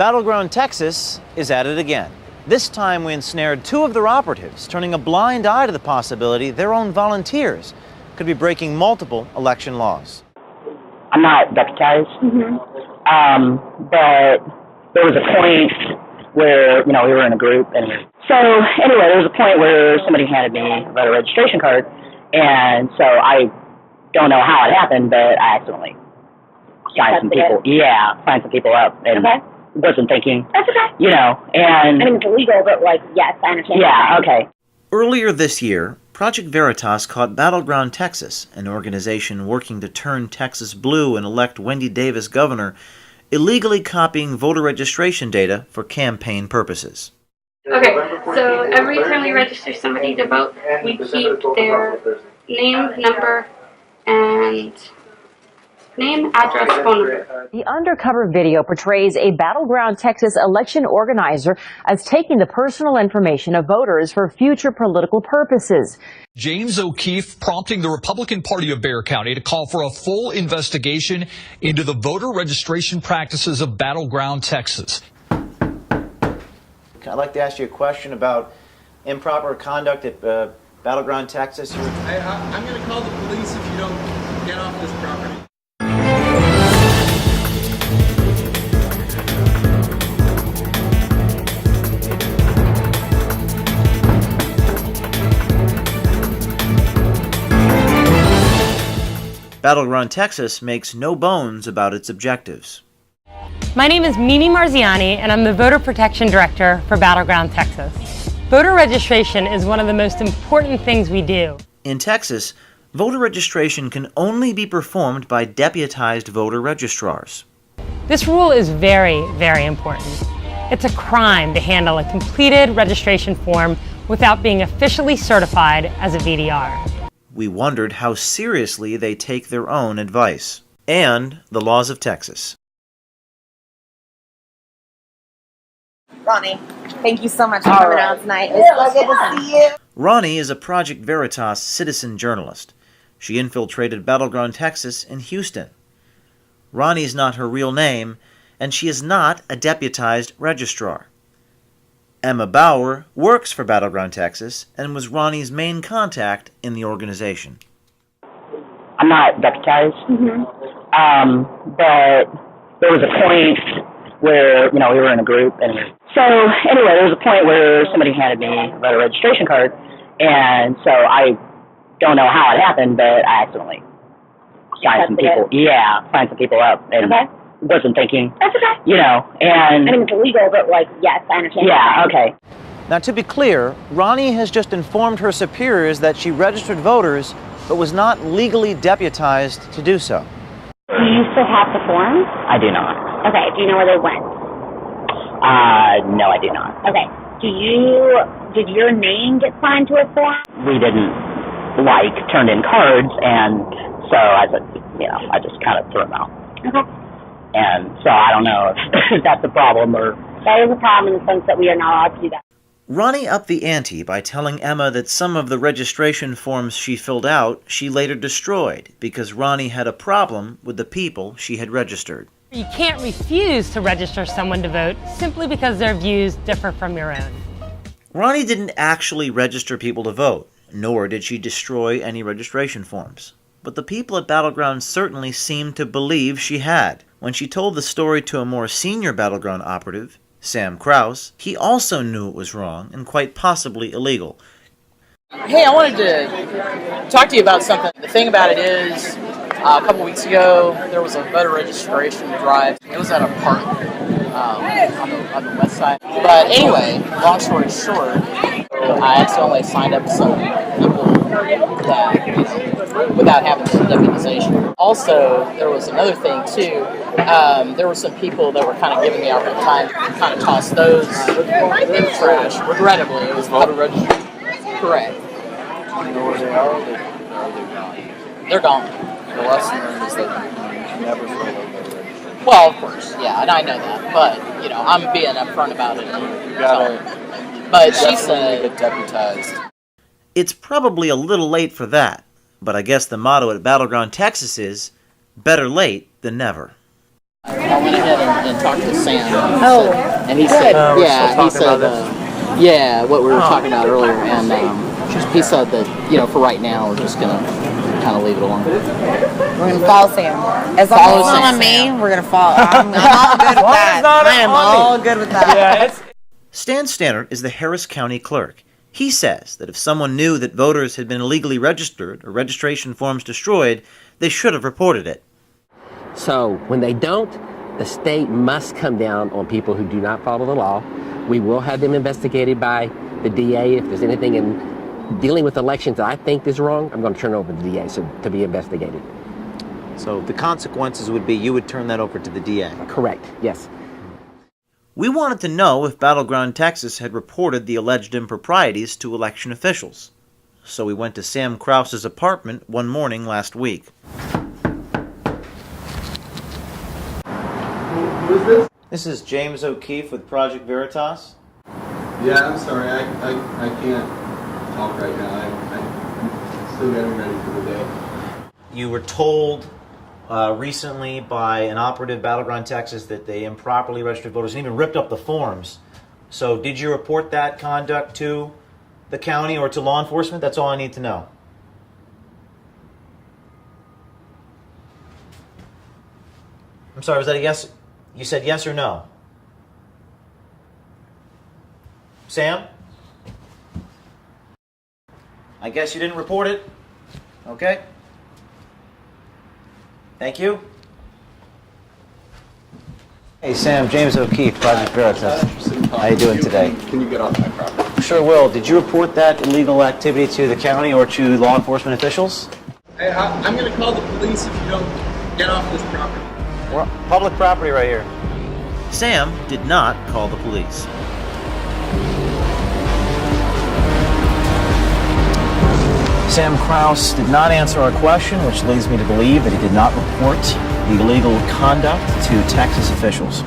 Battleground, Texas is at it again. This time we ensnared two of their operatives, turning a blind eye to the possibility their own volunteers could be breaking multiple election laws. I'm not deputized, but there was a point where, we were in a group, and so anyway, there was a point where somebody handed me a voter registration card, and so I don't know how it happened, but I accidentally signed some people up, and wasn't thinking. That's okay. And I mean, it's illegal, but yes, I understand. Yeah, okay. Earlier this year, Project Veritas caught Battleground, Texas, an organization working to turn Texas blue and elect Wendy Davis governor, illegally copying voter registration data for campaign purposes. Okay, so every time we register somebody to vote, we keep their name, number, and name, address, phone number. The undercover video portrays a Battleground, Texas election organizer as taking the personal information of voters for future political purposes. James O'Keefe prompting the Republican Party of Bexar County to call for a full investigation into the voter registration practices of Battleground, Texas. I'd like to ask you a question about improper conduct at Battleground, Texas. I'm going to call the police if you don't get off this property. Battleground, Texas makes no bones about its objectives. My name is Mimi Marziani, and I'm the Voter Protection Director for Battleground, Texas. Voter registration is one of the most important things we do. In Texas, voter registration can only be performed by deputized voter registrars. This rule is very, very important. It's a crime to handle a completed registration form without being officially certified as a VDR. We wondered how seriously they take their own advice and the laws of Texas. Ronnie, thank you so much for coming out tonight. It's so good to see you. Ronnie is a Project Veritas citizen journalist. She infiltrated Battleground, Texas in Houston. Ronnie is not her real name, and she is not a deputized registrar. Emma Bauer works for Battleground, Texas, and was Ronnie's main contact in the organization. I'm not deputized, but there was a point where, we were in a group, and so anyway, there was a point where somebody handed me a voter registration card, and so I don't know how it happened, but I accidentally signed some people up, and wasn't thinking. That's okay. And I mean, it's illegal, but yes, I understand. Yeah, okay. Now, to be clear, Ronnie has just informed her superiors that she registered voters, but was not legally deputized to do so. Do you still have the forms? I do not. Okay. Do you know where they went? No, I do not. Okay. Did your name get signed to a form? We didn't, turned in cards, and so I said, I just kind of threw them out. Okay. And so I don't know if that's a problem or... That is a problem in the sense that we are not allowed to do that. Ronnie upped the ante by telling Emma that some of the registration forms she filled out she later destroyed because Ronnie had a problem with the people she had registered. You can't refuse to register someone to vote simply because their views differ from your own. Ronnie didn't actually register people to vote, nor did she destroy any registration forms. But the people at Battleground certainly seemed to believe she had. When she told the story to a more senior Battleground operative, Sam Krause, he also knew it was wrong and quite possibly illegal. Hey, I wanted to talk to you about something. The thing about it is, a couple weeks ago, there was a voter registration drive. It was at a park on the west side. But anyway, long story short, I accidentally signed up some people that, without having some deputization. Also, there was another thing too. There were some people that were kind of giving me a hard time to kind of toss those in the trash. Regrettably, it was voter registration. Correct. Do you know where they are? Or they're gone? They're gone. The lesson learned is that you never throw away voter registration. Well, of course, yeah, and I know that, but I'm being upfront about it. You gotta. But she said, get deputized. It's probably a little late for that, but I guess the motto at Battleground, Texas is, better late than never. I went went ahead and talked to Sam. Oh, And he said, what we were talking about earlier. And he said that, for right now, we're just going to kind of leave it alone. We're going to follow Sam. As long as it's not on me, we're going to follow. I'm all good with that. I am all good with that. Stan Stannard is the Harris County clerk. He says that if someone knew that voters had been illegally registered or registration forms destroyed, they should have reported it. So when they don't, the state must come down on people who do not follow the law. We will have them investigated by the DA. If there's anything in dealing with elections that I think is wrong, I'm going to turn it over to the DA to be investigated. So the consequences would be you would turn that over to the DA? Correct, yes. We wanted to know if Battleground, Texas had reported the alleged improprieties to election officials. So we went to Sam Krause's apartment one morning last week. Who is this? This is James O'Keefe with Project Veritas. Yeah, I'm sorry. I can't talk right now. I'm still getting ready for the day. You were told recently by an operative Battleground, Texas, that they improperly registered voters and even ripped up the forms. So did you report that conduct to the county or to law enforcement? That's all I need to know. I'm sorry, was that a yes? You said yes or no? Sam? I guess you didn't report it. Okay. Thank you. Hey Sam, James O'Keefe, Project Veritas. How you doing today? Can you get off my property? Sure will. Did you report that illegal activity to the county or to law enforcement officials? Hey, I'm going to call the police if you don't get off this property. We're public property right here. Sam did not call the police. Sam Krause did not answer our question, which leads me to believe that he did not report the illegal conduct to Texas officials.